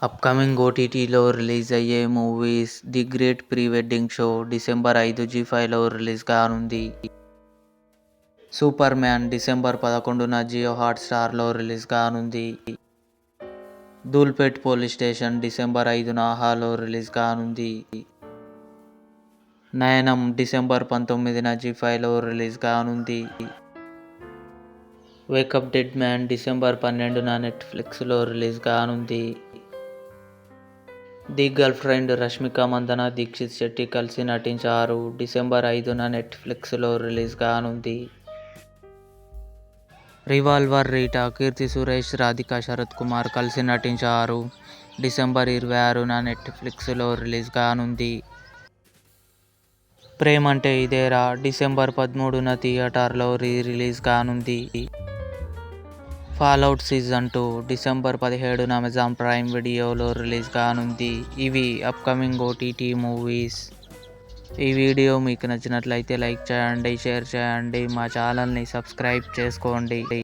Upcoming ఓటీటీలో release అయ్యే movies 'the great pre wedding show' December 5 జీ5లో రిలీజ్ కానుంది. 'సూపర్ మ్యాన్' డిసెంబర్ 11న జియో హాట్స్టార్లో రిలీజ్ కానుంది. 'ధూల్పేట్ పోలీస్ స్టేషన్' డిసెంబర్ 5న ఆహాలో రిలీజ్ కానుంది. 'నయనం' డిసెంబర్ 19న జీ5లో రిలీజ్ కానుంది. 'వేకప్ డెడ్ మ్యాన్' డిసెంబర్ 12న నెట్ఫ్లిక్స్లో రిలీజ్ కానుంది. 'The girlfriend' Rashmika Mandanna, Dheekshith Shetty కలిసి నటించారు. డిసెంబర్ 5న నెట్ఫ్లిక్స్లో రిలీజ్ కానుంది. 'రివాల్వర్ రీటా' కీర్తి సురేశ్, రాధికా శరత్ కుమార్ కలిసి నటించారు. డిసెంబర్ 26న నెట్ఫ్లిక్స్లో రిలీజ్ కానుంది. 'ప్రేమంటే ఇదేరా' డిసెంబర్ 13న థియేటర్లో రిలీజ్ కానుంది. 'ఫాల్అవుట్ సీజన్ 2' డిసెంబర్ 17న అమెజాన్ ప్రైమ్ వీడియోలో రిలీజ్ కానుంది. ఇవి అప్కమింగ్ ఓటీటీ మూవీస్. ఈ వీడియో మీకు నచ్చినట్లయితే లైక్ చేయండి, షేర్ చేయండి, మా ఛానల్ని సబ్స్క్రైబ్ చేసుకోండి.